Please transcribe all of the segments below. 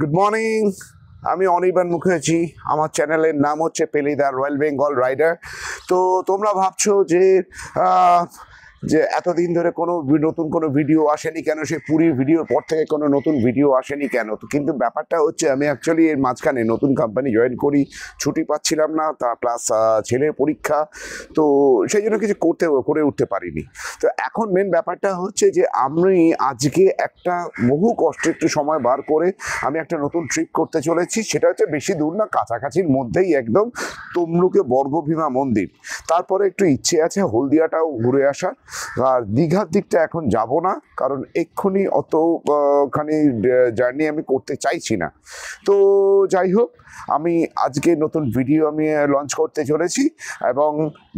Good morning. আমি অনির্বাণ মুখার্জি। আমার চ্যানেলের নাম হচ্ছে পেলিদা রয়্যাল বেঙ্গল রাইডার। তো তোমরা ভাবছো যে যে এতদিন ধরে নতুন কোনো ভিডিও আসেনি কেন, সে পুরীর ভিডিওর পর থেকে কোনো নতুন ভিডিও আসেনি কেন। তো কিন্তু ব্যাপারটা হচ্ছে আমি অ্যাকচুয়ালি এর মাঝখানে নতুন কোম্পানি জয়েন করি, ছুটি পাচ্ছিলাম না, তা প্লাস ছেলের পরীক্ষা, তো সেই জন্য কিছু করে উঠতে পারিনি। তো এখন মেন ব্যাপারটা হচ্ছে যে আমি আজকে একটা বহু কষ্ট একটু সময় বার করে আমি একটা নতুন ট্রিপ করতে চলেছি। সেটা হচ্ছে বেশি দূর না, কাছাকাছির মধ্যেই একদম তমলুকে বর্গভীমা মন্দির। তারপরে একটু ইচ্ছে আছে হলদিয়াটাও ঘুরে আসার। আর দীঘার দিকটা এখন যাব না, কারণ এক্ষুনি অতখানি জার্নি আমি করতে চাইছি না। তো যাই হোক, আমি আজকে নতুন ভিডিও আমি লঞ্চ করতে চলেছি এবং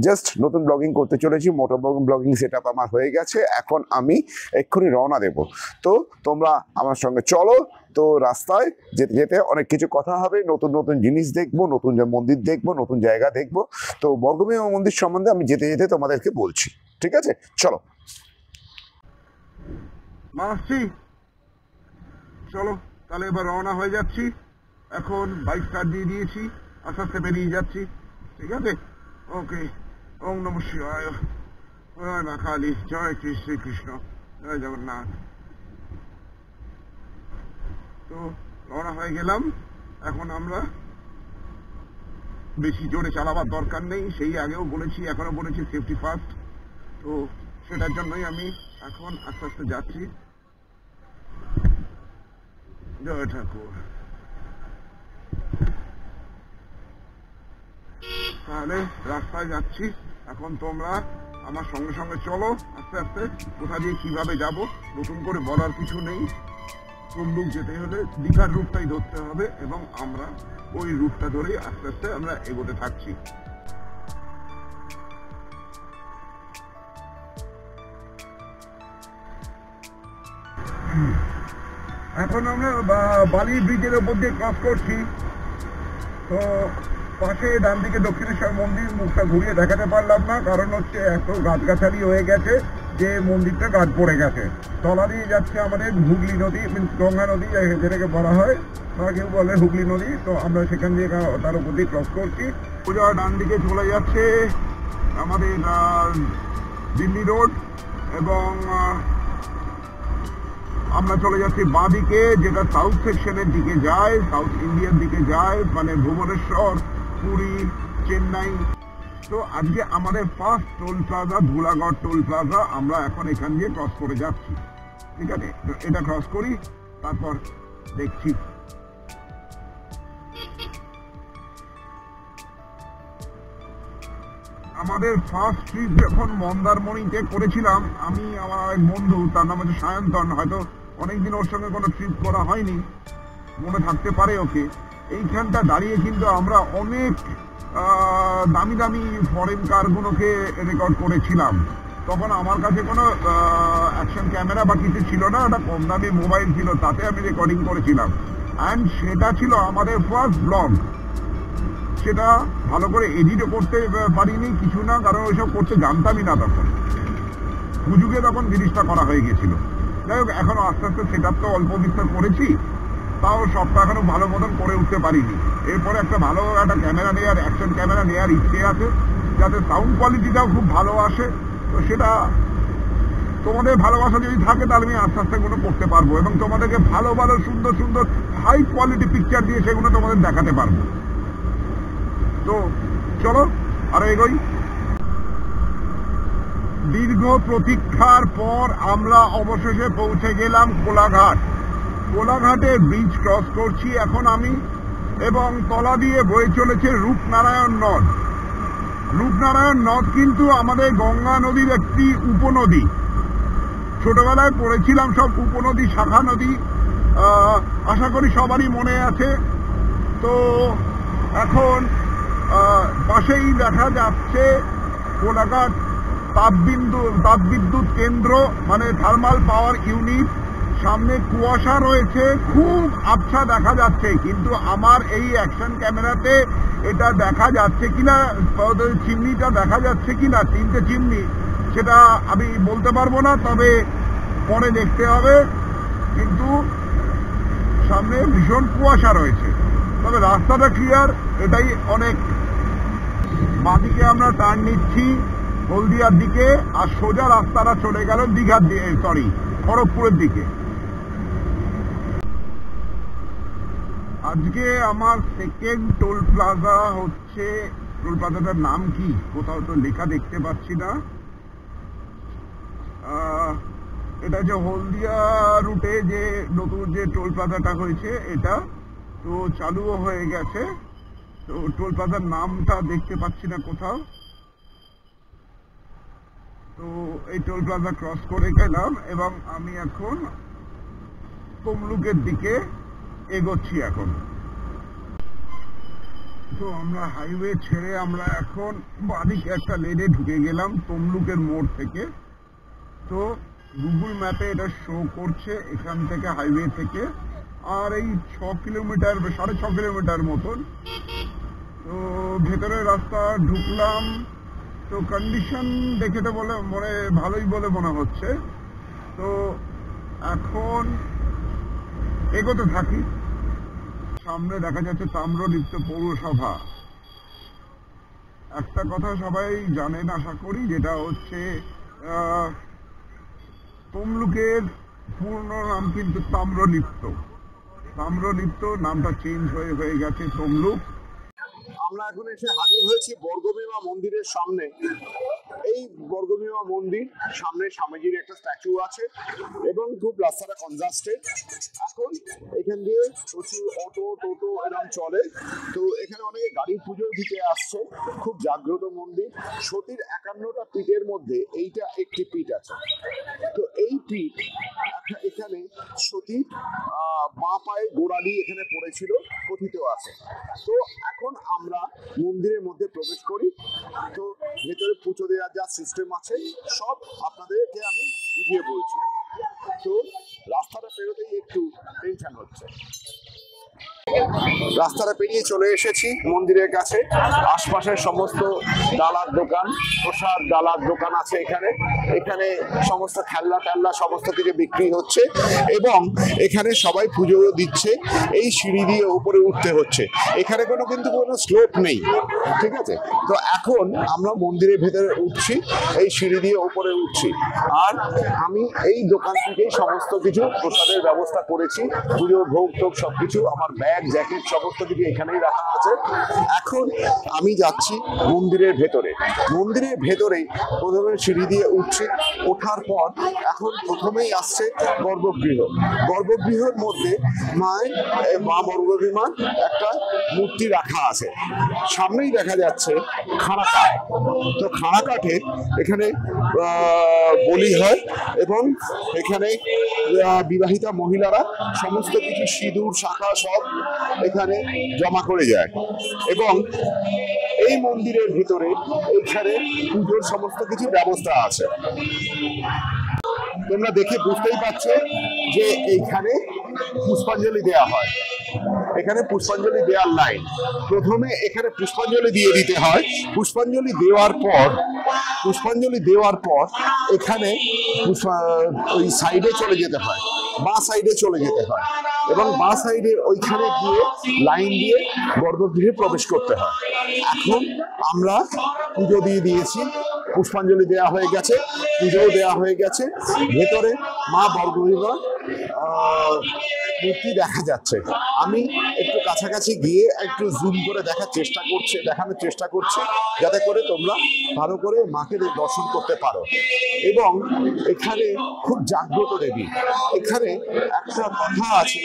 জাস্ট নতুন ব্লগিং করতে চলেছি। মোটর ব্লগিং সেট আপ আমার হয়ে গেছে, এখন আমি এক্ষুনি রওনা দেব। তো তোমরা আমার সঙ্গে চলো। তো রাস্তায় যেতে যেতে অনেক কিছু কথা হবে, নতুন নতুন জিনিস দেখবো, নতুন মন্দির দেখবো, নতুন জায়গা দেখবো। তো বর্গভীমা মন্দির সম্বন্ধে আমি যেতে যেতে তোমাদেরকে বলছি, ঠিক আছে? চলো মাসি, চলো তাহলে এবার রওনা হয়ে যাচ্ছি। এখন বাইক স্টার্ট দিয়ে দিয়েছি, আস্তে আস্তে বেরিয়ে যাচ্ছি, ঠিক আছে? ওকে। ওম নম শিবায়, জয় মা কালী, জয় শ্রীকৃষ্ণ, জয় জগন্নাথ। তো রওনা হয়ে গেলাম। এখন আমরা বেশি জোরে চালাবার দরকার নেই, সেই আগেও বলেছি, এখনো বলেছি, সেফটি ফার্স্ট। তো সেটার জন্যই আমি এখন আস্তে আস্তে যাচ্ছি। জয় ঠাকুর। তাহলে রাস্তায় যাচ্ছি এখন, তোমরা আমার সঙ্গে সঙ্গে চলো আস্তে আস্তে। কোথা দিয়ে কিভাবে যাব নতুন করে বলার কিছু নেই। তমলুক যেতে হলে দীঘার রুটটাই ধরতে হবে এবং আমরা ওই রুটটা ধরেই আস্তে আস্তে আমরা এগোতে থাকছি। এখন আমরা বালি ব্রিজের ওপর দিয়ে ক্রস করছি। তো পাশে ডান দিকে দক্ষিণেশ্বর মন্দির, মুখটা ঘুরিয়ে দেখাতে পারলাম না, কারণ হচ্ছে এত গাছগাছালি হয়ে গেছে যে মন্দিরটা গাছ পড়ে গেছে। তলা দিয়ে যাচ্ছে আমাদের হুগলি নদী, মিনস গঙ্গা নদী যেটাকে বলা হয়, বা কেউ বলে হুগলি নদী। তো আমরা সেখান দিয়ে তার উপর দিয়ে ক্রস করছি। সোজা ডান দিকে চলে যাচ্ছে আমাদের দিল্লি রোড, এবং আমরা চলে যাচ্ছি বাঁ দিকে, যেটা সাউথ সেকশনের দিকে যায়, সাউথ ইন্ডিয়ার দিকে যায়, মানে ভুবনেশ্বর, পুরী, চেন্নাই। তো আজকে আমাদের first toll plaza Dhulagarh toll plaza, আমরা এখন এখান দিয়ে ক্রস করে যাচ্ছি, ঠিক আছে? তো এটা ক্রস করি, তারপর দেখছি। আমাদের ফার্স্ট ট্রিপ যখন মন্দারমণিতে করেছিলাম, আমি আমার এক বন্ধু, তার নাম হচ্ছে সায়ন্তন, হয়তো অনেকদিন ওর সঙ্গে কোনো ট্রিপ করা হয়নি, মনে থাকতে পারে ওকে। এইখানটা দাঁড়িয়ে কিন্তু আমরা অনেক দামি দামি ফরেন কারগুলোকে রেকর্ড করেছিলাম। তখন আমার কাছে কোনো অ্যাকশন ক্যামেরা বা কিছু ছিল না, একটা কম দামি মোবাইল ছিল, তাতে আমি রেকর্ডিং করেছিলাম। অ্যান্ড সেটা ছিল আমাদের ফার্স্ট ব্লগ। সেটা ভালো করে এডিটও করতে পারিনি, কিছু না, কারণ ওইসব করতে জানতামই না তখন, হুজুগে তখন জিনিসটা করা হয়ে গেছিল। যাই হোক, এখনো আস্তে আস্তে সেট আপ তো অল্প বিস্তার করেছি, তাও সবটা এখনো ভালো মতন করে উঠতে পারিনি। এরপরে একটা ভালো একটা ক্যামেরা নেওয়ার, অ্যাকশন ক্যামেরা নেওয়ার ইচ্ছে আছে, যাতে সাউন্ড কোয়ালিটিটাও খুব ভালো আসে। তো সেটা তোমাদের ভালোবাসা যদি থাকে, তাহলে আমি আস্তে আস্তে গুলো করতে পারবো এবং তোমাদেরকে ভালো ভালো সুন্দর সুন্দর হাই কোয়ালিটি পিকচার দিয়ে সেগুলো তোমাদের দেখাতে পারবো। তো চলো আরো এগোই। দীর্ঘ প্রতীক্ষার পর আমরা অবশেষে পৌঁছে গেলাম কোলাঘাট। কোলাঘাটের ব্রিজ ক্রস করছি এখন আমি, এবং তলা দিয়ে বয়ে চলেছে রূপনারায়ণ নদ। রূপনারায়ণ নদ কিন্তু আমাদের গঙ্গা নদীর একটি উপনদী। ছোটবেলায় পড়েছিলাম সব উপনদী, শাখা নদী, আশা করি সবারই মনে আছে। তো এখন পাশেই দেখা যাচ্ছে কোলাঘাট তাপবিদ্যুৎ কেন্দ্র, মানে থার্মাল পাওয়ার ইউনিট। সামনে কুয়াশা রয়েছে, খুব আবছা দেখা যাচ্ছে, কিন্তু আমার এই অ্যাকশন ক্যামেরাতে এটা দেখা যাচ্ছে কিনা, চিমনিটা দেখা যাচ্ছে কিনা, তিনটে চিমনি, সেটা আমি বলতে পারবো না, তবে পরে দেখতে হবে। কিন্তু সামনে ভীষণ কুয়াশা রয়েছে, তবে রাস্তাটা ক্লিয়ার, এটাই অনেক। বাঁদিকে আমরা টার্ন নিচ্ছি হলদিয়ার দিকে, আর সোজা রাস্তাটা চলে গেল দীঘার দিকে, সরি খড়গপুরের দিকে। আজকে আমার সেকেন্ড টোল প্লাজা হচ্ছে, টোল প্লাজাটার নাম কি কোথাও তো লেখা দেখতে পাচ্ছি না। এটা যে হলদিয়া রুটে যে নতুন যে টোল প্লাজাটা হয়েছে, এটা তো চালুও হয়ে গেছে। তো টোল প্লাজার নামটা দেখতে পাচ্ছি না কোথাও। তো এই টোল প্লাজা ক্রস করে গেলাম এবং আমি এখন তমলুকের দিকে এগোচ্ছি এখন। তো আমরা হাইওয়ে ছেড়ে আমরা এখন বাদিকে একটা লেনে ঢুকে গেলাম তমলুকের মোড় থেকে। তো গুগল ম্যাপে এটা শো করছে এখান থেকে, হাইওয়ে থেকে আর এই 6 কিলোমিটার 6.5 কিলোমিটার মতন। তো ভেতরের রাস্তা ঢুকলাম, তো কন্ডিশন দেখে তো মনে ভালোই বলে মনে হচ্ছে। তো এখন এগোতে থাকি। সামনে দেখা যাচ্ছে তাম্রলিপ্ত পৌরসভা। একটা কথা সবাই জানেন আশা করি, যেটা হচ্ছে তমলুকের পূর্ণ নাম কিন্তু তাম্রলিপ্ত। তাম্রলিপ্ত নামটা চেঞ্জ হয়ে গেছে তমলুক। আমরা এখন এসে হাজির হয়েছি বর্গভীমা মন্দিরের সামনে। এই বর্গভীমা মন্দির সামনে স্বামীজির একটা স্ট্যাচু আছে এবং খুব রাস্তাটা কনজাস্টেড। এখন এখান দিয়ে প্রচুর অটো টোটো এরকম চলে। তো এখানে অনেকে গাড়ির পুজো দিতে আসছে। খুব জাগ্রত মন্দির। সতীর 51টা পীঠের মধ্যে এইটা একটি পীঠ আছে। তো এই পীঠ এখানে সতীর বাঁ পায়ে গোড়ালি এখানে পড়েছিল, কথিত আছে। তো এখন আমরা মন্দিরের মধ্যে প্রবেশ করি। তো ভেতরে পুজো দেওয়ার যা সিস্টেম আছে সব আপনাদেরকে আমি বুঝিয়ে বলছি। তো রাস্তাটা পেরোতেই একটু টেনশন হচ্ছে। রাস্তাটা পেরিয়ে চলে এসেছি মন্দিরের কাছে। আশপাশের সমস্ত ডালার দোকান, প্রসাদ ডালার দোকান আছে এখানে। এখানে সমস্ত খেলনা টেলনা সমস্ত কিছু বিক্রি হচ্ছে এবং এখানে সবাই পুজো দিচ্ছে। এই সিঁড়ি দিয়ে উপরে উঠতে হচ্ছে। এখানে কিন্তু কোনো স্লোপ নেই, ঠিক আছে? তো এখন আমরা মন্দিরের ভেতরে উঠছি, এই সিঁড়ি দিয়ে উপরে উঠছি। আর আমি এই দোকান থেকেই সমস্ত কিছু প্রসাদের ব্যবস্থা করেছি। পুজোর ভোগ টোগ সবকিছু, আমার ব্যাগ জ্যাকেট সমস্ত কিছু এখানেই রাখা আছে। এখন আমি যাচ্ছি মন্দিরের ভেতরে। মন্দিরের ভেতরেই প্রথমে সিঁড়ি দিয়ে উঠছি। ওঠার পর এখন প্রথমেই আসছে গর্ভগৃহ। গর্ভগৃহের মধ্যে মা বর্গভীমার একটা মূর্তি রাখা আছে। সামনেই দেখা যাচ্ছে খাড়া কাঠ। তো খাড়া কাঠের এখানে বলি হয় এবং এখানে বিবাহিতা মহিলারা সমস্ত কিছু সিঁদুর শাখা সব এখানে জমা করে যায় এবং এই মন্দিরের ভিতরে এখানে পুজোর সমস্ত কিছু ব্যবস্থা আছে। তোমরা দেখে বুঝতেই পারছো যে এইখানে পুষ্পাঞ্জলি দেওয়া হয়। এখানে পুষ্পাঞ্জলি দেওয়ার লাইন, প্রথমে এখানে পুষ্পাঞ্জলি দিয়ে দিতে হয়। পুষ্পাঞ্জলি দেওয়ার পর এখানে ওই সাইডে চলে যেতে হয়, বাঁ সাইডে চলে যেতে হয় এবং বাঁ সাইডে ওইখানে গিয়ে লাইন দিয়ে গর্ভগৃহে প্রবেশ করতে হয়। এখন আমরা পুজো দিয়ে দিয়েছি, পুষ্পাঞ্জলি দেওয়া হয়ে গেছে, পুজোও দেওয়া হয়ে গেছে। ভেতরে মা বর্গভীমার মূর্তি দেখা যাচ্ছে। আমি একটু কাছাকাছি গিয়ে একটু জুম করে দেখানোর চেষ্টা করছি যাতে করে তোমরা ভালো করে মাকে দর্শন করতে পারো। এবং এখানে খুব জাগ্রত দেবী। এখানে একটা কথা আছে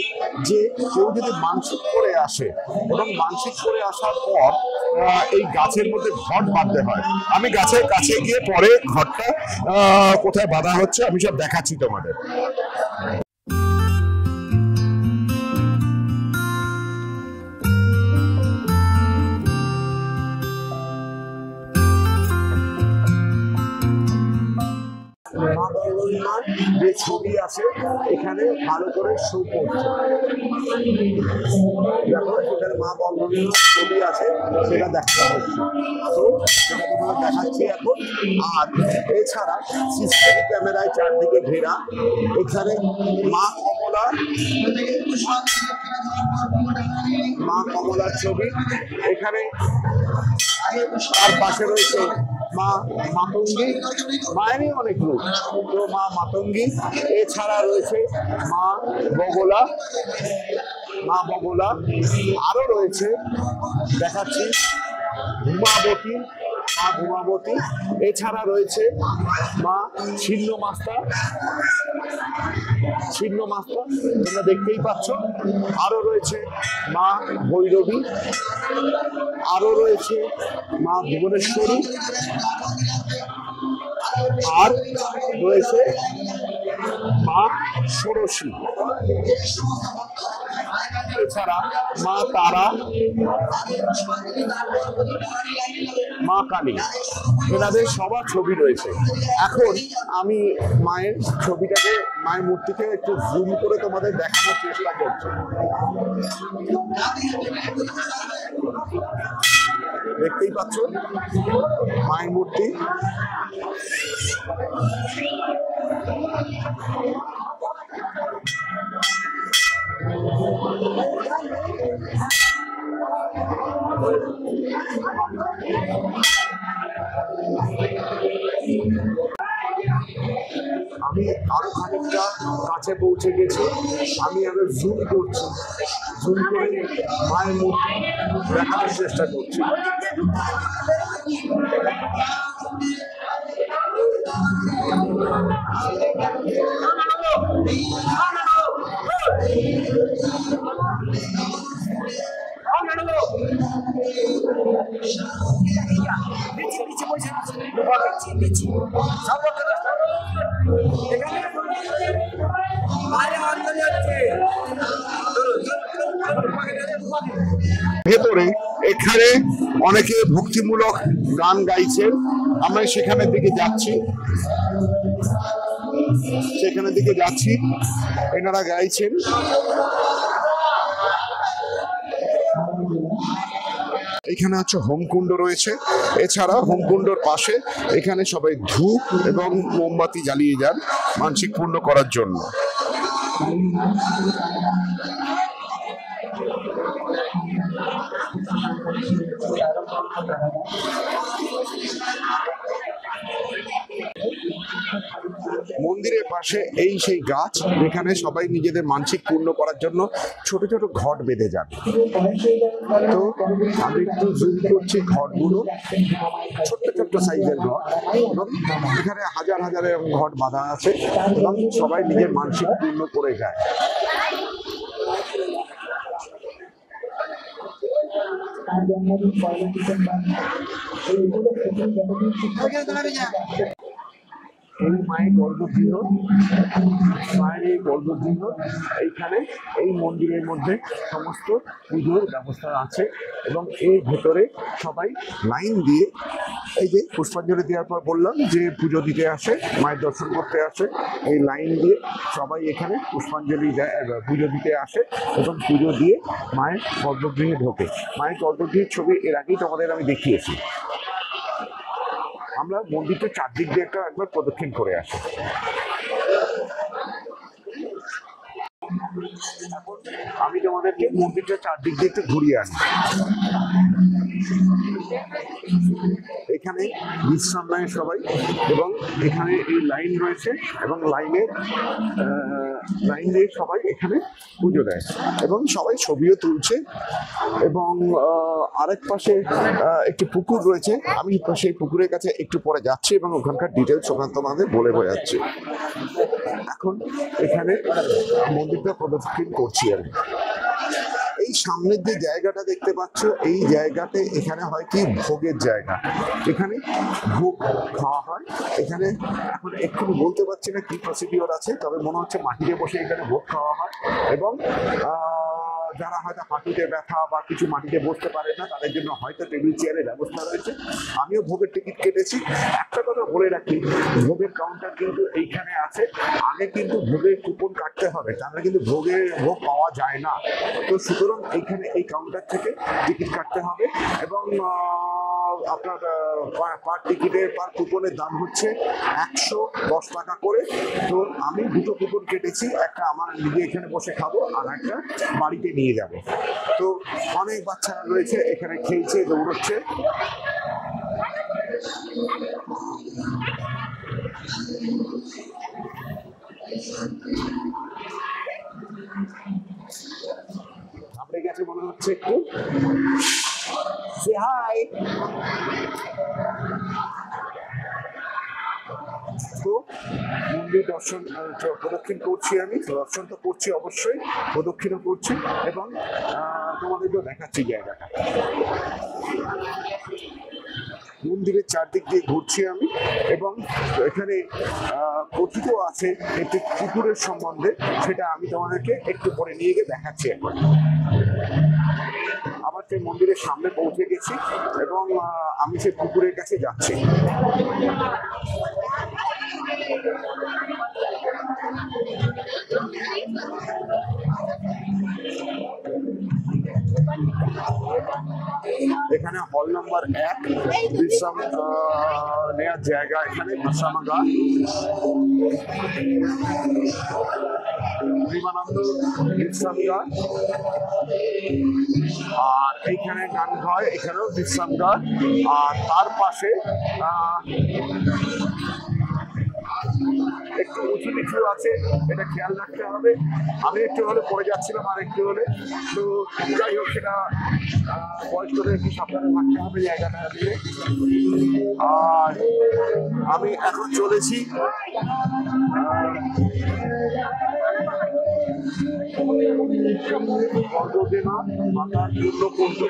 যে কেউ যদি মানসিক করে আসে এবং মানসিক করে আসার পর এই গাছের মধ্যে ঘট বাঁধতে হয়। আমি গাছের কাছে গিয়ে পরে ঘটটা কোথায় বাঁধা হচ্ছে আমি সব দেখাচ্ছি তোমাদের। মা বর্গভীমার যে ছবি আছে এখানে ভালো করে শো করছে। দেখো এখানে মা বর্গভীমার ছবি আছে, সেটা দেখা হচ্ছে। তো সেটা তোমাকে দেখাচ্ছি এখন। আর এছাড়া সিসিটিভি ক্যামেরায় চারদিকে ঘেরা। এখানে মা কমলা কমলা, মা কমলার ছবি এখানে। তার পাশে রয়েছে মা মাতঙ্গী, মায়েরই অনেক রূপ, তো মা মাতঙ্গী। এছাড়া রয়েছে মা বগলা, মা বগলা। আরো রয়েছে, দেখাচ্ছি, ধূমাবতী, মা ধূমাবতী। এছাড়া রয়েছে মা ছিন্ন মাস্তা, ছিন্ন মাস্তা তোমরা দেখতেই পাচ্ছ। আরো রয়েছে মা ভৈরবী, আরো রয়েছে মা ভুবনেশ্বরী, আর রয়েছে মা ষোড়শী। এছাড়া মা তারা, মা কালী, এনাদের সবার ছবি রয়েছে। এখন আমি মায়ের ছবিটাকে, মায়ের মূর্তিকে একটু জুম করে তোমাদের দেখানোর চেষ্টা করছি। দেখতেই পাচ্ছ মায়ের মূর্তি। আমি আরো খানিকটা কাছে পৌঁছে গেছি, আমি আবার জুম করছি, জুম করে মায়ের মূর্তি দেখানোর চেষ্টা করছি। ভেতরে এখানে অনেকে ভক্তিমূলক গান গাইছে, আমরা সেখানের দিকে যাচ্ছি, সেখানের দিকে যাচ্ছি, এনারা গাইছেন। এখানে হচ্ছে হোমকুণ্ড রয়েছে। এছাড়া হোমকুণ্ডর পাশে এখানে সবাই ধূপ এবং মোমবাতি জ্বালিয়ে যান মানসিক পূর্ণ করার জন্য। মন্দিরের পাশে এই সেই গাছ যেখানে সবাই নিজেদের মানসিক পূর্ণ করার জন্য ছোট ছোট ঘট বেঁধে যান। তো আমি একটু জুম করছি ঘটগুলো, ছোট্ট ছোট্ট সাইজের ঘট, এবং এখানে হাজার হাজার এরকম ঘট বাঁধা আছে এবং সবাই নিজের মানসিক পূর্ণ করে যায়। এই মায়ের গর্ভগৃহ, মায়ের এই গর্ভগৃহ, এইখানে এই মন্দিরের মধ্যে সমস্ত পুজোর ব্যবস্থা আছে এবং এর ভেতরে সবাই লাইন দিয়ে, এই যে পুষ্পাঞ্জলি দেওয়ার পর বললাম যে পুজো দিতে আসে, মায়ের দর্শন করতে আসে, এই লাইন দিয়ে সবাই এখানে পুষ্পাঞ্জলি দেয়, পুজো দিতে আসে এবং পুজো দিয়ে মায়ের গর্ভগৃহে ঢোকে। মায়ের গর্ভগৃহের ছবি এর আগেই তোমাদের আমি দেখিয়েছি। আমরা মন্দিরটা চারদিক দিয়ে একবার প্রদক্ষিণ করে আসি। আমি তোমাদেরকে মন্দিরটা চারদিক দিয়ে একটু ঘুরিয়ে আনি। এখানে বিশ্রাম নেয় সবাই এবং এখানে এই লাইন রয়েছে এবং লাইন দিয়ে সবাই এখানে পুজো দেয় এবং সবাই ছবিও তুলছে। এবং আরেক পাশে একটি পুকুর রয়েছে, আমি সেই পুকুরের কাছে একটু পরে যাচ্ছি এবং ওখানকার ডিটেলস ওখানে তোমাদের বলে বোঝাচ্ছি। এখন এখানে মন্দিরটা প্রদক্ষিণ করছি আমি। এই সামনের যে জায়গাটা দেখতে পাচ্ছ, এই জায়গাতে এখানে হয় কি ভোগের জায়গা, এখানে ভোগ খাওয়া হয়। এখানে এখন একটু বলতে পারছি না কি প্রসিডিওর আছে, তবে মনে হচ্ছে মাটিতে বসে এখানে ভোগ খাওয়া হয় এবং যারা হয়তো হাঁটুতে ব্যথা বা কিছু মাটিতে বসতে পারে না, তাদের জন্য হয়তো টেবিল চেয়ারের ব্যবস্থা রয়েছে। আমিও ভোগের টিকিট কেটেছি। একটা কথা বলে রাখি, ভোগের কাউন্টার কিন্তু এইখানে আছে। আগে কিন্তু ভোগের কুপন কাটতে হবে, তাহলে কিন্তু ভোগ পাওয়া যায় না। তো সুতরাং এইখানে এই কাউন্টার থেকে টিকিট কাটতে হবে এবং আপনার পার টিকিটের পার কুপনের দাম হচ্ছে 110 টাকা করে। তো আমি দুটো কুপন কেটেছি, একটা আমার নিজে এখানে বসে খাবো আর একটা বাড়িতে নিয়ে যাব। তো অনেক বাচ্চারা রয়েছে এখানে, খেলছে, দৌড়চ্ছে। ঘাবড়ে গেছে মনে হচ্ছে একটু। Say hi. তো মন্দির দর্শন প্রদক্ষিণ করছি, আমি দর্শন তো করছি অবশ্যই, প্রদক্ষিণও করছি এবং তোমাদেরকেও দেখাচ্ছি জায়গাটা। মন্দিরের চারদিক দিয়ে ঘুরছি আমি এবং এখানে কথিত আছে একটি পুকুরের সম্বন্ধে, সেটা আমি তোমাদেরকে একটু পরে নিয়ে গিয়ে দেখাচ্ছি। এখন আবার সেই মন্দিরের সামনে পৌঁছে গেছি এবং আমি সেই পুকুরের কাছে যাচ্ছি। এখানে হল নাম্বার 1 বিশ্রাম নেওয়ার জায়গা, এখানে বিশ্রামাগার, বিমানন্দ বিশ্রামগার। আর এইখানে গান হয়, এখানেও বিশ্রামগার। আর তার পাশে একটু উঁচু নিচু আছে, এটা খেয়াল রাখতে হবে। আমি একটু হলে পড়ে যাচ্ছিলাম আর একটু হলে, তো যাই হোক সেটা বয়স্কদের একটু সাবধানে থাকতে হবে জায়গাটা দিয়ে। আর আমি এখন চলেছি বর্গদেনা মাতার পূর্ণকুণ্ড।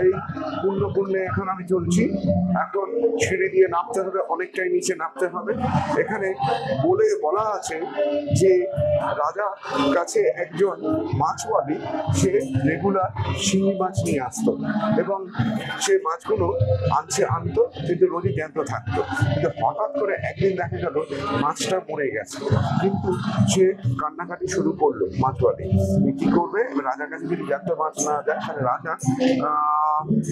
এই পূর্ণকুণ্ডে এখন আমি চলছি। এখন ছেড়ে দিয়ে নামতে হবে, অনেকটাই নিচে নামতে হবে। এখানে বলা আছে যে রাজার কাছে একজন মাছওয়ালি, সে রেগুলার শিঙি মাছ নিয়ে আসতো এবং সে মাছগুলো আনতো, কিন্তু রোজই জ্যান্ত থাকতো। কিন্তু হঠাৎ করে একদিন দেখা গেল মাছটা মরে গেছে, কিন্তু সে কান্নাকাটি শুরু করলো মাছওয়ালি। কি করবে? রাজার কাছে যদি জ্যান্ত মাছ না যায় তাহলে রাজা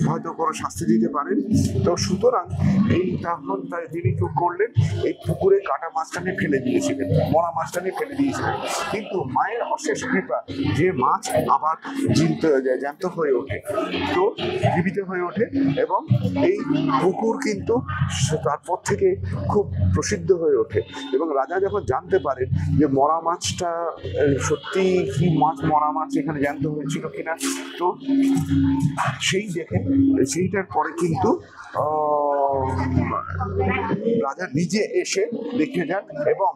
হয়তো কোনো শাস্তি দিতে পারেন। তো সুতরাং তখন তিনি কি করলেন, এই পুকুরে কাটা মাছটাকে ফেলে দিয়েছিলেন, মরা মাছটাকে ফেলে দিয়েছিলেন। কিন্তু মায়ের অশেষ কৃপা, যে মাছ আবার জ্যান্ত হয়ে ওঠে, তো জীবিত হয়ে ওঠে এবং এই পুকুর কিন্তু তারপর থেকে খুব প্রসিদ্ধ হয়ে ওঠে। এবং রাজা যখন জানতে পারেন যে মরা মাছটা সত্যি কি মাছ, মরা মাছ এখানে জ্যান্ত হয়েছিল কিনা, তো সেইটার পরে কিন্তু রাজা নিজে এসে দেখে যান এবং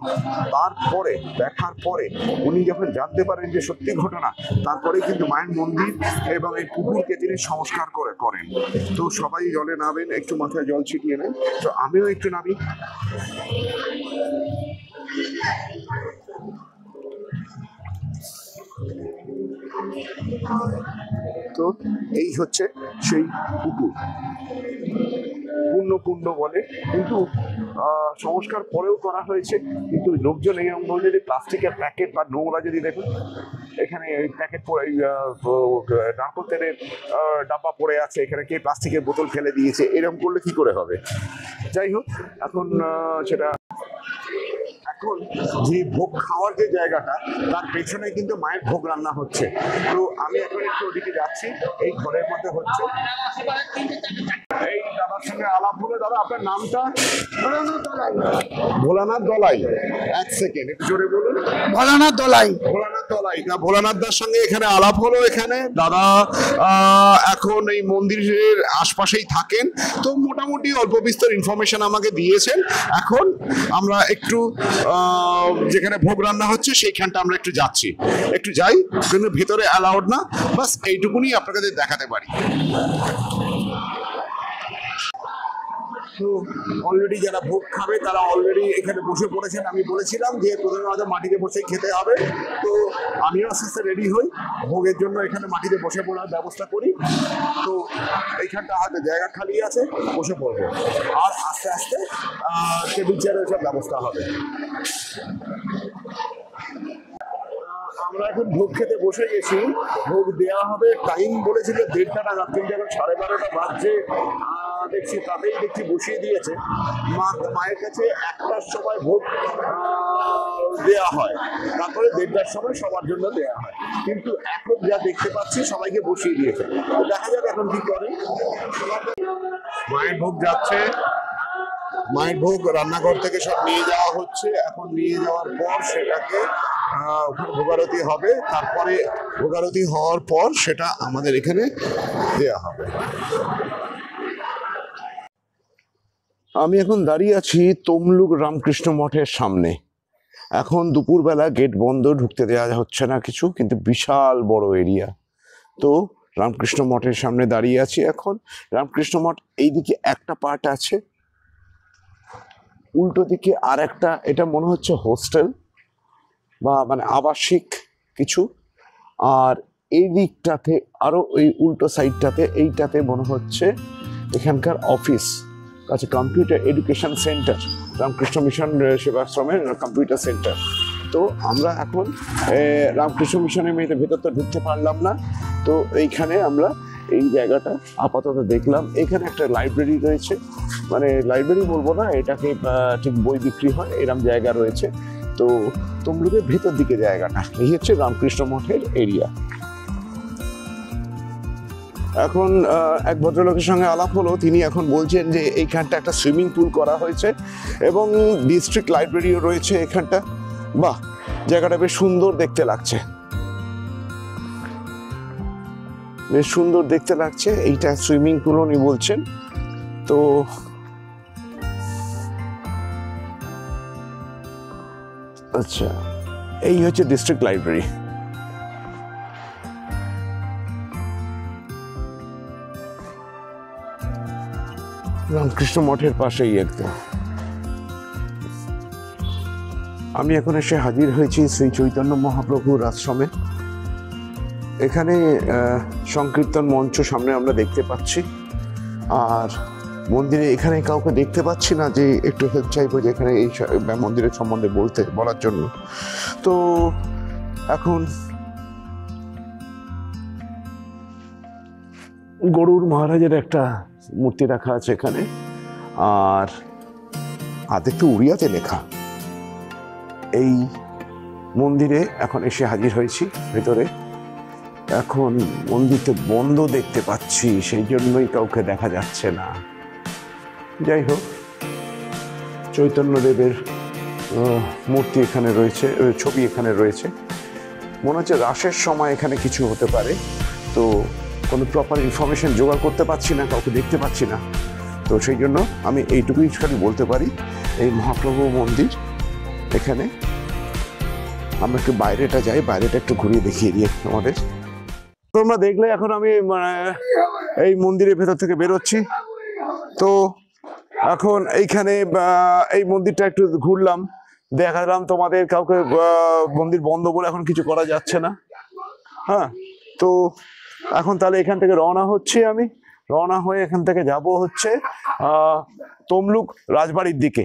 তারপরে দেখার পরে উনি যখন জানতে পারেন যে সত্যি ঘটনা, তারপরে কিন্তু মায়ের মন্দির এবং এই পুকুরকে তিনি সংস্কার করেন। তো সবাই জলে নামেন, একটু মাথায় জল ছিটিয়ে নেন। তো আমিও একটু নামি। তো এই হচ্ছে সেই পুকুর, পূর্ণকুণ্ড বলে। কিন্তু সংস্কার পরেও করা হয়েছে, কিন্তু লোকজন এই যদি প্লাস্টিকের প্যাকেট বা নোংরা যদি দেখুন, এখানে ওই প্যাকেট পড়ে, নারকোল তেলের ডাব্বা পড়ে আছে, এখানে কে প্লাস্টিকের বোতল ফেলে দিয়েছে, এরকম করলে কি করে হবে? যাই হোক, এখন সেটা এখন যে ভোগ খাওয়ার যে জায়গাটা, তার পেছনে কিন্তু মায়ের ভোগ রান্না হচ্ছে। তো আমি এখন একটু ওদিকে যাচ্ছি, এই ঘরের মধ্যে হচ্ছে। এই দাদার সঙ্গে আলাপ হলো। দাদা, আপনার নামটা? ভোলানাথ দলাই। এক সেকেন্ড, একটু জোরে বলুন। ভোলানাথ দলাই। ভোলানাথ দলাই। ভোলানাথ দার সঙ্গে এখানে আলাপ হলো। এখানে দাদা এখন এই মন্দিরের আশপাশেই থাকেন, তো মোটামুটি অল্প বিস্তর ইনফরমেশন আমাকে দিয়েছেন। এখন আমরা একটু যেখানে ভোগ রান্না হচ্ছে সেইখানটা আমরা একটু যাচ্ছি, একটু যাই, কিন্তু ভেতরে অ্যালাউড না, বাস এইটুকুনি আপনাদের দেখাতে পারি। তো অলরেডি যারা ভোগ খাবে তারা অলরেডি এখানে বসে পড়েছেন। আমি বলেছিলাম যে প্রথমে হয়তো মাটিতে বসেই খেতে হবে, তো আমিও আস্তে আস্তে রেডি হই ভোগের জন্য, এখানে মাটিতে বসে পড়ার ব্যবস্থা করি। তো এইখানটা হয়তো জায়গা খালি আছে, বসে পড়বো, আর আস্তে আস্তে টেবিল চেয়ারের সব ব্যবস্থা হবে। আমরা এখন ভোগ খেতে বসে গেছি, ভোগ দেওয়া হবে। টাইম বলেছিল 1:30 নাগাদ, কিন্তু এখন 12:30 বাজছে। দেখছি তাতেই দেখছি বসিয়ে দিয়েছে। মায়ের কাছে 1টার সময় ভোগ দেওয়া হয়, তারপরে 1:30টার সময় সবার জন্য দেওয়া হয়, কিন্তু এখন যা দেখতে পাচ্ছি সবাইকে বসিয়ে দিয়েছে। দেখা যাক এখন কি করে। মায়ের ভোগ যাচ্ছে, মায়ের ভোগ রান্নাঘর থেকে সব নিয়ে যাওয়া হচ্ছে। এখন নিয়ে যাওয়ার পর সেটাকে ভোগারতি হবে, তারপরে ভোগারতি হওয়ার পর সেটা আমাদের এখানে দেয়া হবে। আমি এখন দাঁড়িয়ে আছি তমলুক রামকৃষ্ণ মঠের সামনে। এখন দুপুরবেলা, গেট বন্ধ, ঢুকতে দেওয়া হচ্ছে না কিছু, কিন্তু বিশাল বড় এরিয়া। তো রামকৃষ্ণ মঠের সামনে দাঁড়িয়ে আছি এখন। রামকৃষ্ণ মঠ এইদিকে একটা পার্ট আছে, উল্টো দিকে আর একটা, এটা মনে হচ্ছে হোস্টেল বা মানে আবাসিক কিছু। আর এই দিকটাতে আরো এই উল্টো সাইডটাতে, এইটাতে মনে হচ্ছে এখানকার অফিস আছে, computer education centre, Ramakrishna Mission সেবাশ্রমের কম্পিউটার সেন্টার। তো আমরা এখন রামকৃষ্ণ মিশনের ভেতর তো ঢুকতে পারলাম না, তো এইখানে আমরা এই জায়গাটা আপাতত দেখলাম। এখানে একটা লাইব্রেরি রয়েছে, মানে লাইব্রেরি বলবো না, এটাকে ঠিক বই বিক্রি হয় এরকম জায়গা রয়েছে। তো তমলুকের ভেতর দিকে জায়গাটা, এই হচ্ছে রামকৃষ্ণ মঠের এরিয়া। এখন এক ভদ্রলোকের সঙ্গে আলাপ হলো, তিনি এখন বলছেন যে এইখানটা একটা সুইমিং পুল করা হয়েছে এবং ডিস্ট্রিক্ট লাইব্রেরিও রয়েছে এখানটা। বাহ, জায়গাটা বেশ সুন্দর দেখতে লাগছে, বেশ সুন্দর দেখতে লাগছে। এইটা সুইমিং পুল উনি বলছেন। তো আচ্ছা, এই হচ্ছে ডিস্ট্রিক্ট লাইব্রেরি। রামকৃষ্ণ মঠের পাশেই একদম। আমি এখন এসে হাজির হয়েছি শ্রী চৈতন্য মহাপ্রভুর আশ্রমে। এখানে সংকীর্তন মঞ্চ সামনে আমরা দেখতে পাচ্ছি, আর মন্দিরে এখানে কাউকে দেখতে পাচ্ছি না যে একটু হেল্প চাইবো যে এখানে এই মন্দিরের সম্বন্ধে বলার জন্য। তো এখন গরুর মহারাজের একটা মূর্তি রাখা আছে এখানে, আর একটু উড়িয়াতে লেখা। এই মন্দিরে এখন এসে হাজির হয়েছি ভেতরে। এখন মন্দিরটা বন্ধ দেখতে পাচ্ছি, সেই জন্যই কাউকে দেখা যাচ্ছে না। যাই হোক, চৈতন্যদেবের মূর্তি এখানে রয়েছে, ছবি এখানে রয়েছে। মনে হচ্ছে রাসের সময় এখানে কিছু হতে পারে, তো কোনো প্রপার ইনফরমেশন জোগাড় করতে পারছি না, কাউকে দেখতে পাচ্ছি না। তো সেই জন্য আমি এইটুকুই খালি বলতে পারি, এই মহাপ্রভু মন্দির এখানে। আমরা একটু বাইরেটা যাই, বাইরেটা একটু ঘুরিয়ে দেখিয়ে দিই আমাদের। তোমরা দেখলে এখন আমি এই মন্দিরের ভেতর থেকে বেরোচ্ছি। তো এখন এইখানে এই মন্দিরটা একটু ঘুরলাম, দেখালাম তোমাদের। কাউকে মন্দির বন্ধ বলে এখন কিছু করা যাচ্ছে না। হ্যাঁ, তো এখন তাহলে এখান থেকে রওনা হচ্ছে। আমি রওনা হয়ে এখান থেকে যাব হচ্ছে তমলুক রাজবাড়ির দিকে।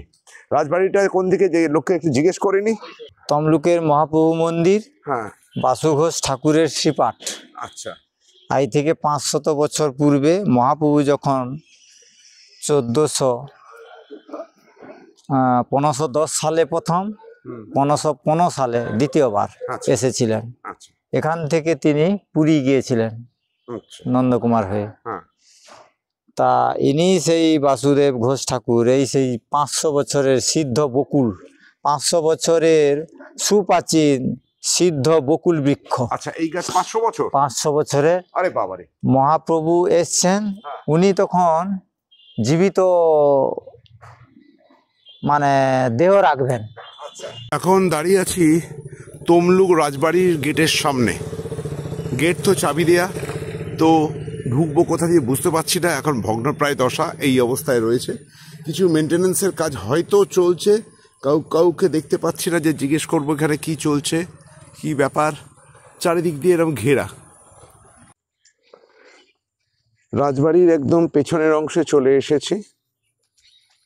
রাজবাড়িটা কোন দিকে, যে লোককে একটু জিজ্ঞেস করিনি। তমলুকের মহাপ্রভু মন্দির, হ্যাঁ, বাসু ঘোষ ঠাকুরের শ্রীপাঠ। আচ্ছা, আজ থেকে 500 বছর পূর্বে মহাপ্রভু যখন 1510 সালে প্রথম, 1515 সালে দ্বিতীয়বার এসেছিলেন। এখান থেকে তিনি পুরী গিয়েছিলেন নন্দকুমার হয়ে। তা ইনি সেই বাসুদেব ঘোষ ঠাকুর, এই সেই 500 বছরের সিদ্ধ বকুল, 500 বছরের সুপ্রাচীন সিদ্ধ বকুল বৃক্ষ। আচ্ছা, এই গাছ 500 বছর? 500 বছরের। আরে বাবারে। মহাপ্রভু এসছেন, উনি তখন জীবিত মানে দেহ রাখবেন। এখন দাঁড়িয়ে আছি তমলুক রাজবাড়ির গেটের সামনে। গেট তো চাবি দেয়া, তো ঢুকবো কোথা দিয়ে বুঝতে পারছি না। এখন ভগ্নপ্রায় দশা, এই অবস্থায় রয়েছে। কিছু মেনটেনেন্সের কাজ হয়তো চলছে, কাউকে দেখতে পাচ্ছি না যে জিজ্ঞেস করবো এখানে কি চলছে, কি ব্যাপার। চারিদিক দিয়ে এরকম ঘেরা। রাজবাড়ির একদম পেছনের অংশে চলে এসেছি।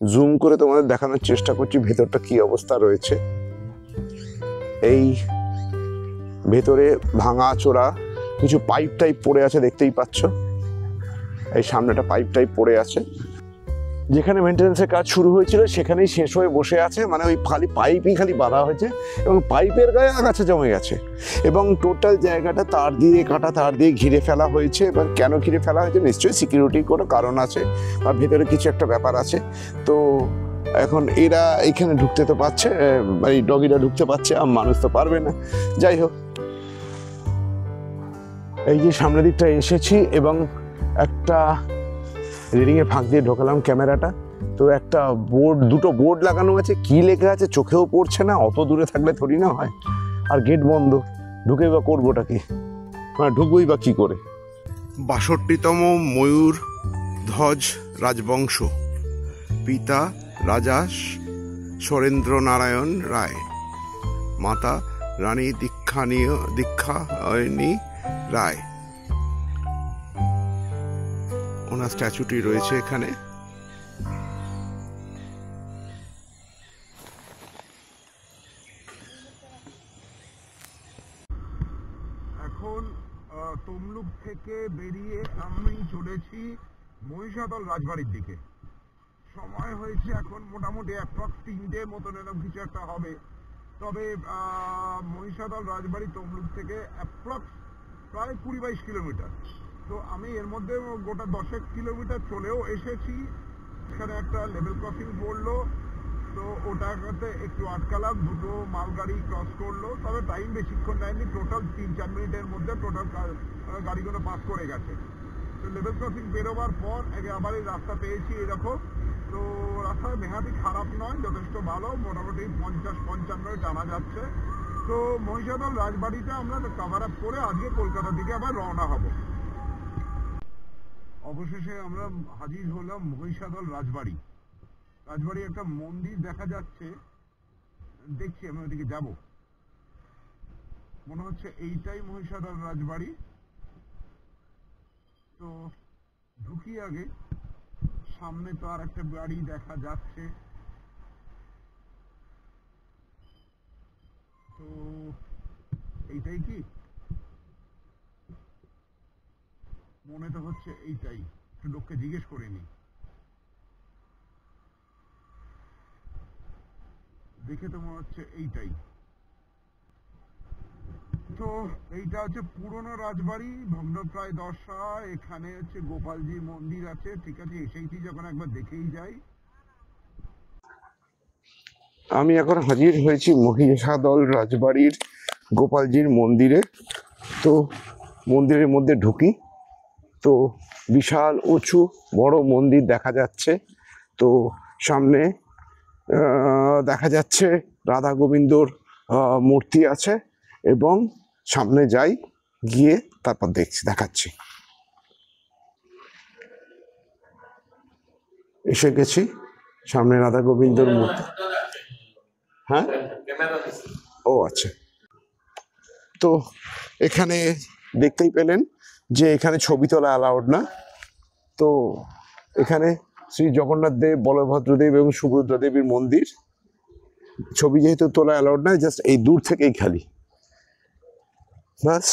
জুম করে তোমাদের দেখানোর চেষ্টা করছি ভেতরটা কি অবস্থা রয়েছে। এই ভেতরে ভাঙা চোরা কিছু পাইপ টাইপ পড়ে আছে, দেখতেই পাচ্ছ। এই সামনেটা পাইপ টাইপ পড়ে আছে। যেখানে মেনটেন্যান্সের কাজ শুরু হয়েছিল সেখানেই শেষ হয়ে বসে আছে, মানে ওই খালি পাইপই খালি বাঁধা হয়েছে এবং পাইপের গায়ে আগাছা জমে গেছে এবং টোটাল জায়গাটা তার দিয়ে কাটা তার দিয়ে ঘিরে ফেলা হয়েছে। এবার কেন ঘিরে ফেলা হয়েছে, নিশ্চয়ই সিকিউরিটির কোনো কারণ আছে বা ভেতরে কিছু একটা ব্যাপার আছে। তো এখন এরা এখানে ঢুকতে তো পারছে, এই ডগিরা ঢুকতে পারছে, আর মানুষ তো পারবে না। যাই হোক, এই যে সামনের দিকটা এসেছি এবং একটা রেলিংয়ের ফাঁক দিয়ে ঢোকালাম ক্যামেরাটা। তো একটা দুটো বোর্ড লাগানো আছে, কি লেখা আছে চোখেও পড়ছে না, অত দূরে থাকলে থরি না হয়। আর গেট বন্ধ, ঢুকে বা করবোটা কি, মানে ঢুকবোই বা কি করে। ৬২তম ময়ূর ধ্বজ রাজবংশ, পিতা রাজা সরেন্দ্র নারায়ণ রায়, মাতা রানী দীক্ষায়ণী রায়। ওনার স্ট্যাচুটি রয়েছে এখানে। এখন তমলুক থেকে বেরিয়ে আমি চলেছি মহিষাদল রাজবাড়ির দিকে। সময় হয়েছে এখন মোটামুটি অ্যাপ্রক্স ৩টে মতন এরকম কিছু একটা হবে। তবে মহিষাদল রাজবাড়ি তমলুক থেকে অ্যাপ্রক্স প্রায় ২০-২২ কিলোমিটার। তো আমি এর মধ্যে গোটা ১০ কিলোমিটার চলেও এসেছি। এখানে একটা লেভেল ক্রসিং পড়লো, তো ওটাতে একটু আটকালাম, দুটো মালগাড়ি ক্রস করলো। তবে টাইম বেশিক্ষণ নেয়নি, টোটাল ৩-৪ মিনিটের মধ্যে টোটাল গাড়িগুলো পাস করে গেছে। তো লেভেল ক্রসিং বেরোবার পর আবার এই রাস্তা পেয়েছি এরকম। তো রাস্তা নেহাতি খারাপ নয়, যথেষ্ট ভালো, মোটামুটি ৫০-৫৫ টানা যাচ্ছে। তো মহিষাদল রাজবাড়িটা আমরা কভার আপ করে আজকে কলকাতা দিকে আবার রওনা হব। অবশেষে আমরা হাজির হলাম মহিষাদল রাজবাড়ি। রাজবাড়ি একটা মন্দির দেখা যাচ্ছে, দেখছি আমি ওইদিকে যাব। মনে হচ্ছে এইটাই মহিষাদল রাজবাড়ি। তো ঢুকি আগে, সামনে তো আর একটা বাড়ি দেখা যাচ্ছে। তো এইটাই কি, মনে তো হচ্ছে এইটাই। একটু লোককে জিজ্ঞেস করে নি, দেখে তো মনে হচ্ছে এইটাই। তো এইটা হচ্ছে পুরনো রাজবাড়ি, ভগ্নপ্রায় দশা। এখানে হচ্ছে গোপালজি মন্দির আছে। ঠিক আছে, এসেইছি যখন একবার দেখেই যাই। আমি এখন হাজির হয়েছি মহিষাদল রাজবাড়ির গোপালজির মন্দিরে। তো মন্দিরের মধ্যে ঢুকি, তো বিশাল উঁচু বড় মন্দির দেখা যাচ্ছে। তো সামনে দেখা যাচ্ছে রাধা গোবিন্দর মূর্তি আছে এবং সামনে যাই, গিয়ে তারপর দেখাচ্ছি। এসে গেছি সামনে রাধা গোবিন্দর মূর্তি। হ্যাঁ, ও আচ্ছা। তো এখানে দেখতেই পেলেন যে এখানে ছবি তোলা অ্যালাউড না। তো এখানে শ্রী জগন্নাথ দেব, বলভদ্র দেব এবং সুভদ্রা দেবীর মন্দির, ছবি যেহেতু তোলা অ্যালাউড না, জাস্ট এই দূর থেকেই খালি বাস।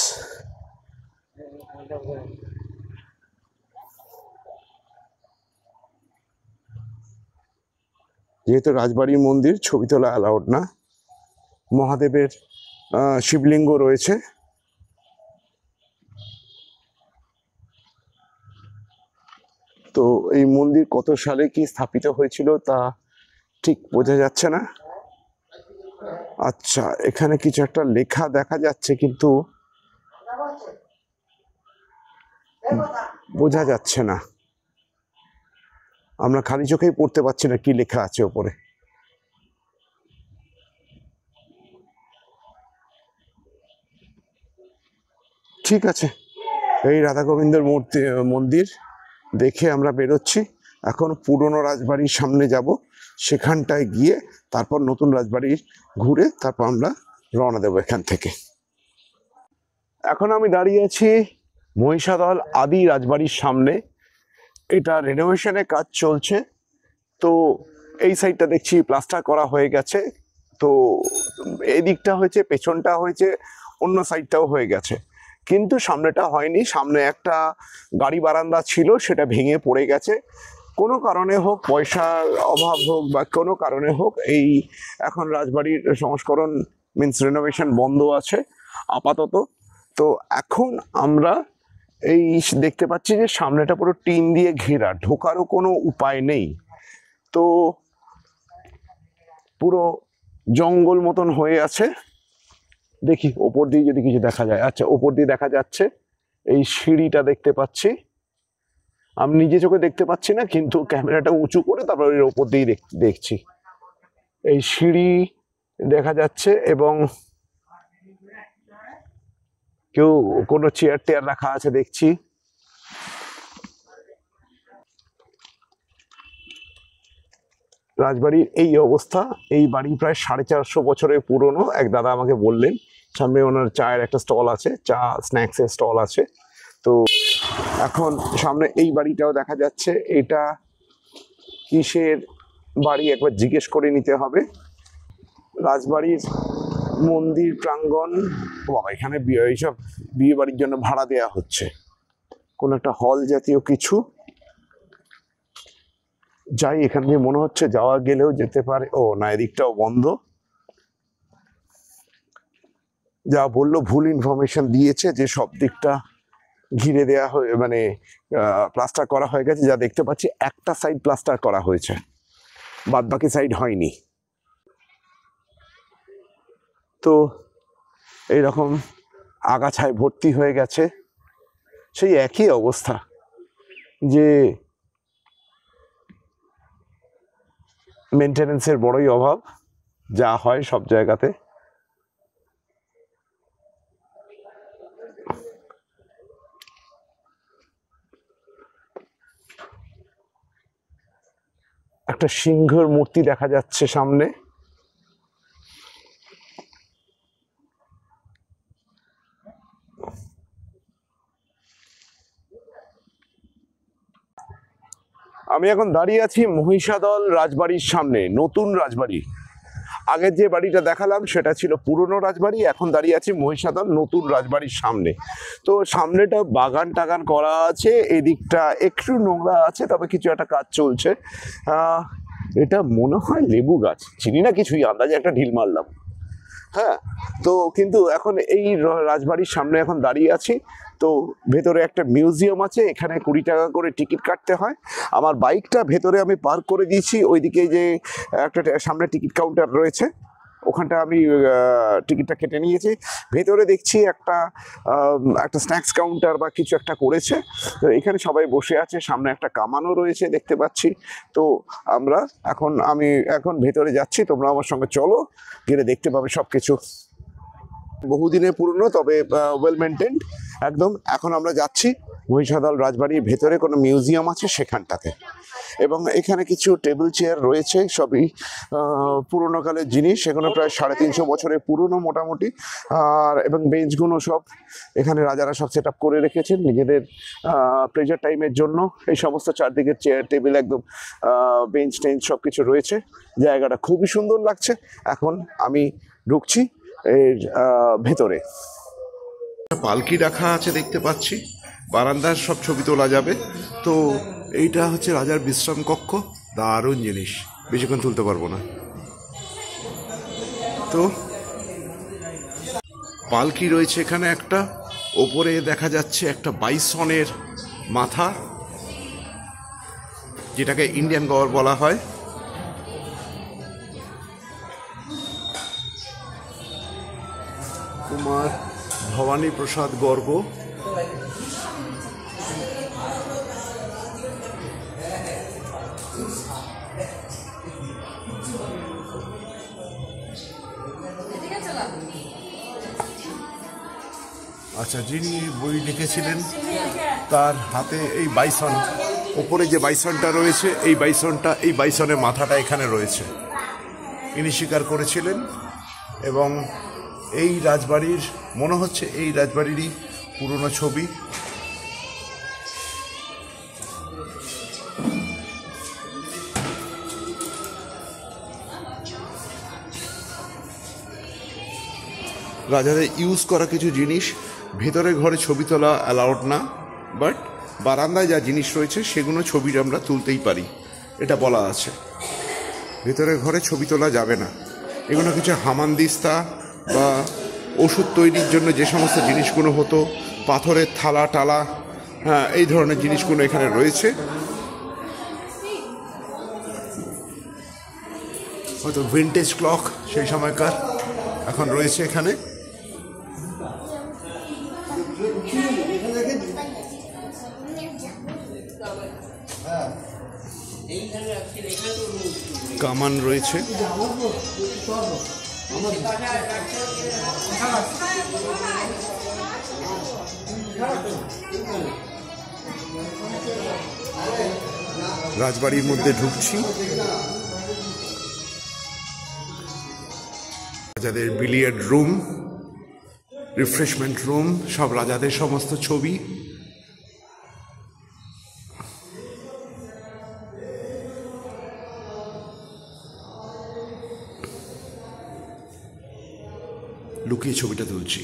যেহেতু রাজবাড়ির মন্দির, ছবি তোলা অ্যালাউড না। মহাদেবের শিবলিঙ্গ রয়েছে। তো এই মন্দির কত সালে কি স্থাপিত হয়েছিল তা ঠিক বোঝা যাচ্ছে না। আচ্ছা, এখানে কিছু একটা লেখা দেখা যাচ্ছে কিন্তু বোঝা যাচ্ছে না, আমরা খালি চোখেই পড়তে পারছি না কি লেখা আছে ওপরে। ঠিক আছে, এই রাধা গোবিন্দর মন্দির দেখে আমরা বেরোচ্ছি। এখন পুরনো রাজবাড়ির সামনে যাব, সেখানটায় গিয়ে তারপর নতুন রাজবাড়ি ঘুরে তারপর আমরা রওনা দেবো এখান থেকে। এখন আমি দাঁড়িয়ে আছি মহিষাদল আদি রাজবাড়ির সামনে। এটা রেনোভেশনের কাজ চলছে, তো এই সাইডটা দেখছি প্লাস্টার করা হয়ে গেছে। তো এই দিকটা হয়েছে, পেছনটা হয়েছে, অন্য সাইডটাও হয়ে গেছে, কিন্তু সামনেটা হয়নি। সামনে একটা গাড়ি বারান্দা ছিল, সেটা ভেঙে পড়ে গেছে। কোনো কারণে হোক, পয়সার অভাব হোক বা কোনো কারণে হোক, এই এখন রাজবাড়ির সংস্করণ মিন্স রেনোভেশন বন্ধ আছে আপাতত। তো এখন আমরা এই দেখতে পাচ্ছি যে সামনেটা পুরো টিন দিয়ে ঘেরা, ঢোকারও কোনো উপায় নেই। তো পুরো জঙ্গল মতন হয়ে আছে। দেখি ওপর দিয়ে যদি কিছু দেখা যায়। আচ্ছা, ওপর দিয়ে দেখা যাচ্ছে, এই সিঁড়িটা দেখতে পাচ্ছি। আমি নিজে চোখে দেখতে পাচ্ছি না, কিন্তু ক্যামেরাটা উঁচু করে তারপর এর ওপর দিয়ে দেখছি। এই সিঁড়ি দেখা যাচ্ছে এবং কেউ কোনো চেয়ার টেয়ার রাখা আছে দেখছি। রাজবাড়ির এই অবস্থা। এই বাড়ি প্রায় 450 বছরের পুরনো, এক দাদা আমাকে বললেন। সামনে ওনার চায়ের একটা স্টল আছে, চা স্ন্যাক্সের স্টল আছে। তো এখন সামনে এই বাড়িটাও দেখা যাচ্ছে। এটা কিসের বাড়ি একবার জিজ্ঞেস করে নিতে হবে। রাজবাড়ির মন্দির প্রাঙ্গণ। বাবা, এখানে এইসব বিয়ে বাড়ির জন্য ভাড়া দেয়া হচ্ছে, কোন একটা হল জাতীয় কিছু। যাই, এখান দিয়ে মনে হচ্ছে যাওয়া গেলেও যেতে পারে। ও না, এদিকটাও বন্ধ। যা বললো ভুল ইনফরমেশন দিয়েছে, যে সব দিকটা ঘিরে দেয়া হয়ে মানে প্লাস্টার করা হয়ে গেছে। যা দেখতে পাচ্ছি একটা সাইড প্লাস্টার করা হয়েছে, বাদ বাকি সাইড হয়নি। তো এইরকম আগাছায় ভর্তি হয়ে গেছে। সেই একই অবস্থা, যে মেনটেনেন্সের বড়ই অভাব, যা হয় সব জায়গাতে। একটা সিংহের মূর্তি দেখা যাচ্ছে সামনে। আমি এখন দাঁড়িয়ে আছি মহিষাদল রাজবাড়ির সামনে, নতুন রাজবাড়ি। আগের যে বাড়িটা দেখালাম সেটা ছিল পুরনো রাজবাড়ি, এখন দাঁড়িয়ে আছি মহিষাদল নতুন রাজবাড়ির সামনে। তো সামনেটা বাগান টাগান করা আছে, এদিকটা একটু নোংরা আছে, তবে কিছু একটা কাজ চলছে। এটা মনে হয় লেবু গাছ, চিনি না কিছুই, আন্দাজে একটা ঢিল মারলাম। হ্যাঁ, তো কিন্তু এখন এই রাজবাড়ির সামনে এখন দাঁড়িয়ে আছি। তো ভেতরে একটা মিউজিয়াম আছে, এখানে 20 টাকা করে টিকিট কাটতে হয়। আমার বাইকটা ভেতরে আমি পার্ক করে দিয়েছি, ওইদিকে যে একটা সামনে টিকিট কাউন্টার রয়েছে, ওখানটা আমি টিকিটটা কেটে নিয়েছি। ভেতরে দেখছি একটা স্ন্যাক্স কাউন্টার বা কিছু একটা করেছে। তো এখানে সবাই বসে আছে, সামনে একটা কামানও রয়েছে দেখতে পাচ্ছি। তো আমি এখন ভেতরে যাচ্ছি, তোমরা আমার সঙ্গে চলো, গেলে দেখতে পাবে সব কিছু। বহুদিনের পুরনো, তবে ওয়েল মেনটেন্ড একদম। এখন আমরা যাচ্ছি মহিষাদল রাজবাড়ির ভেতরে, কোনো মিউজিয়াম আছে সেখানটাতে। এবং এখানে কিছু টেবিল চেয়ার রয়েছে, সবই পুরোনো কালের জিনিস। এখানে প্রায় 350 বছরের পুরনো মোটামুটি। এবং বেঞ্চগুলো সব এখানে রাজারা সব সেট আপ করে রেখেছেন নিজেদের প্লেজার টাইমের জন্য। এই সমস্ত চারদিকে চেয়ার টেবিল, একদম বেঞ্চ টেঞ্চ সব কিছু রয়েছে। জায়গাটা খুবই সুন্দর লাগছে। এখন আমি ঢুকছি এর ভেতরে। পালকি রাখা আছে দেখতে পাচ্ছি, বারান্দার সব ছবি তোলা যাবে। তো এইটা হচ্ছে রাজার বিশ্রাম কক্ষ, দারুণ জিনিস, বেশিক্ষণ তুলতে পারবো না। তো পালকি রয়েছে এখানে একটা, ওপরে দেখা যাচ্ছে একটা বাইসনের মাথা, যেটাকে ইন্ডিয়ান গড় বলা হয়। কুমার ভবানী প্রসাদ গর্গ। আচ্ছা, যিনি বই লিখেছিলেন তার হাতে এই বাইসন ওপরে যে বাইসনটা রয়েছে এই বাইসনের মাথাটা এখানে রয়েছে, ইনি স্বীকার করেছিলেন। এবং এই রাজবাড়ির মনে হচ্ছে এই রাজবাড়িরই পুরনো ছবি। রাজাদের ইউজ করা কিছু জিনিস, ভেতরে ঘরে ছবি তোলা অ্যালাউড না, বাট বারান্দায় যা জিনিস রয়েছে সেগুলো ছবি আমরা তুলতেই পারি, এটা বলা আছে। ভেতরে ঘরে ছবি তোলা যাবে না। এগুলো কিছু হামানদিস্তা বা ওষুধ তৈরির জন্য যে সমস্ত জিনিসগুলো হতো, পাথরের থালা টালা, হ্যাঁ এই ধরনের জিনিসগুলো এখানে রয়েছে। হয়তো ভিন্টেজ ক্লক সেই সময়কার এখন রয়েছে এখানে। কামান রয়েছে, রাজবাড়ির মধ্যে ঢুকছি। রাজাদের বিলিয়ার্ড রুম, রিফ্রেশমেন্ট রুম, সব রাজাদের সমস্ত ছবি। লুকিয়ে ছবিটা তুলছি।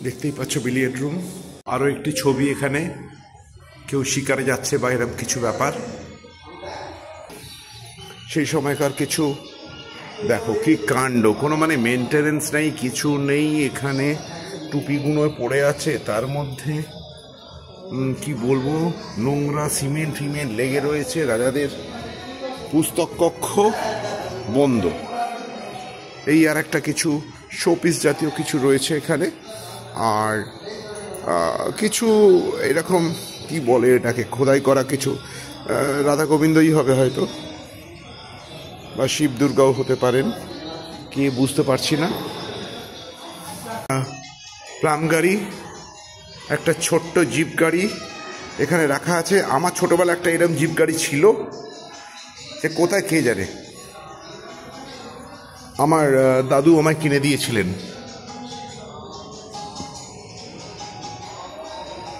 দেখতেই পাচ্ছ বিলিয়ার্ড রুম। আরও একটি ছবি এখানে, কেউ শিকারে যাচ্ছে বা এরকম কিছু ব্যাপার। সেই সময়কার কিছু, দেখো কি কাণ্ড, কোনো মানে মেনটেনেন্স নেই, কিছু নেই। এখানে টুপিগুলো পড়ে আছে, তার মধ্যে কি বলবো, নোংরা সিমেন্ট লেগে রয়েছে। রাজাদের পুস্তক কক্ষ বন্ধ। এই আর একটা কিছু শোপিস জাতীয় কিছু রয়েছে এখানে। আর কিছু এরকম কি বলে এটাকে, খোদাই করা কিছু, রাধা গোবিন্দই হবে হয়তো, বা শিব দুর্গাও হতে পারেন, কি বুঝতে পারছি না। প্লাম গাড়ি, একটা ছোট্ট জিপ গাড়ি এখানে রাখা আছে। আমার ছোটবেলা একটা এরকম জিপ গাড়ি ছিল, সে কোথায় কে জানে। আমার দাদু আমায় কিনে দিয়েছিলেন।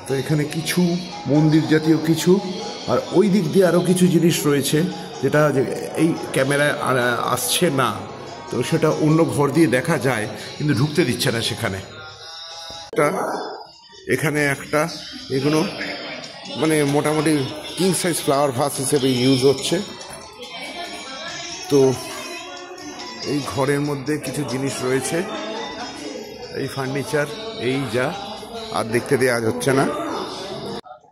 তো এখানে কিছু মন্দির জাতীয় কিছু, আর ওই দিক দিয়ে আরও কিছু জিনিস রয়েছে যেটা এই ক্যামেরায় আসছে না, তো সেটা অন্য ঘর দিয়ে দেখা যায় কিন্তু ঢুকতে দিচ্ছে না সেখানে। এখানে একটা এগুলো মানে মোটামুটি কিং সাইজ ফ্লাওয়ার ভাস হিসেবে ইউজ হচ্ছে। তো এই ঘরের মধ্যে কিছু জিনিস রয়েছে, এই ফার্নিচার, এই যা আর দেখতে দেওয়া হচ্ছে না।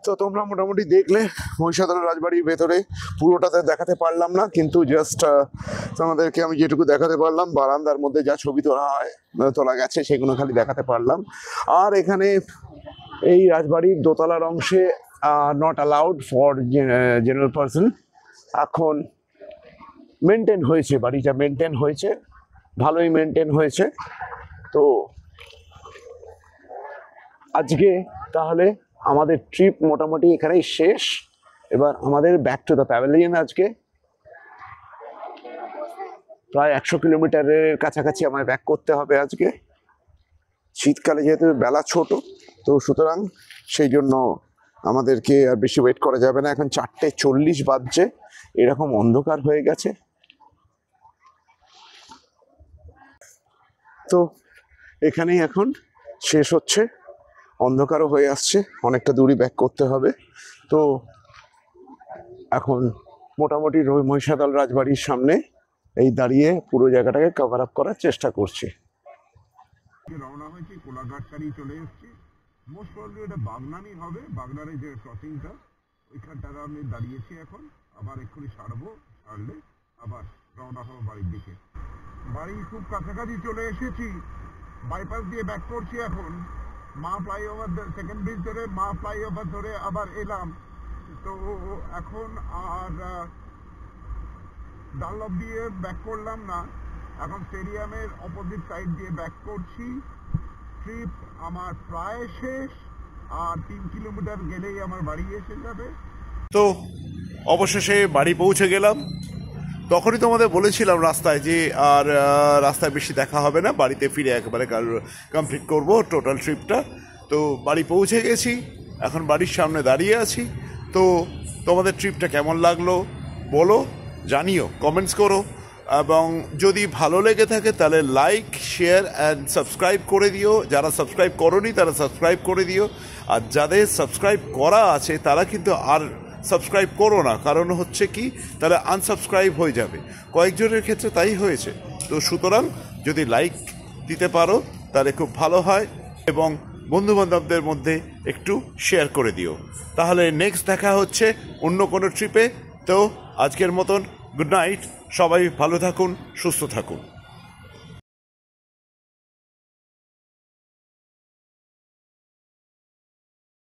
তো তোমরা মোটামুটি দেখলে মহিষাদল রাজবাড়ির ভেতরে, পুরোটাতে দেখাতে পারলাম না, কিন্তু জাস্ট তোমাদেরকে আমি যেটুকু দেখাতে পারলাম, বারান্দার মধ্যে যা ছবি তোলা গেছে সেগুলো খালি দেখাতে পারলাম। আর এখানে এই রাজবাড়ির দোতলার অংশে not allowed for general person. এখন মেনটেন হয়েছে, বাড়িটা মেনটেন হয়েছে, ভালোই মেনটেন হয়েছে। তো আজকে তাহলে আমাদের ট্রিপ মোটামুটি এখানেই শেষ। এবার আমাদের ব্যাক টু দ্য প্যাভিলিয়ন। আজকে প্রায় 100 কিলোমিটারের কাছাকাছি আমায় ব্যাক করতে হবে আজকে। শীতকালে যেহেতু বেলা ছোট, তো সুতরাং সেই জন্য আমাদেরকে আর বেশি ওয়েট করা যাবে না। এখন 4:40 বাজছে, এরকম অন্ধকার হয়ে গেছে। তো এখানেই এখন শেষ হচ্ছে, অন্ধকারও হয়ে আসছে, অনেকটা দূরই ব্যাক করতে হবে। তো এখন মোটামুটি মহিষাদল রাজবাড়ির সামনে এই দাঁড়িয়ে পুরো জায়গাটাকে কভার আপ করার চেষ্টা করছি। রওনা হয়েছি, কোলাঘাট সারি চলে এসেছি। মোস্ট প্রবাবলি এটা বাগনানি হবে, বাগনানি যে ক্রসিংটা ওইখানটাতে আমি দাঁড়িয়েছি এখন। আবার এক্ষুনি ছাড়লে আবার রওনা হবো বাড়ির দিকে। বাড়ির খুব কাছাকাছি চলে এসেছি, বাইপাস দিয়ে ব্যাক করছি এখন। মা ফ্লাইওভার, সেকেন্ড ব্রিজ ধরে মা ফ্লাইওভার ধরে আবার এলাম। তো এখন আর ডানলপ দিয়ে ব্যাক করলাম না, এখন স্টেডিয়ামের অপোজিট সাইড দিয়ে ব্যাক করছি। ট্রিপ আমার প্রায় শেষ, আর 3 কিলোমিটার গেলেই আমার বাড়ি এসে যাবে। তো অবশেষে বাড়ি পৌঁছে গেলাম। তখনই তোমাদের বলেছিলাম রাস্তায় যে আর রাস্তায় বেশি দেখা হবে না, বাড়িতে ফিরে একেবারে কমপ্লিট করব টোটাল ট্রিপটা। তো বাড়ি পৌঁছে গেছি, এখন বাড়ির সামনে দাঁড়িয়ে আছি। তো তোমাদের ট্রিপটা কেমন লাগলো বলো, জানিও, কমেন্টস করো, এবং যদি ভালো লেগে থাকে তাহলে লাইক, শেয়ার অ্যান্ড সাবস্ক্রাইব করে দিও। যারা সাবস্ক্রাইব করোনি তারা সাবস্ক্রাইব করে দিও, আর যাদের সাবস্ক্রাইব করা আছে তারা কিন্তু আর সাবস্ক্রাইব করো না, কারণ হচ্ছে কি তাহলে আনসাবস্ক্রাইব হয়ে যাবে। কয়েকজনের ক্ষেত্রে তাই হয়েছে। তো সুতরাং যদি লাইক দিতে পারো তাহলে খুব ভালো হয়, এবং বন্ধুবান্ধবদের মধ্যে একটু শেয়ার করে দিও। তাহলে নেক্সট দেখা হচ্ছে অন্য কোনো ট্রিপে। তো আজকের মতন গুড নাইট, সবাই ভালো থাকুন, সুস্থ থাকুন।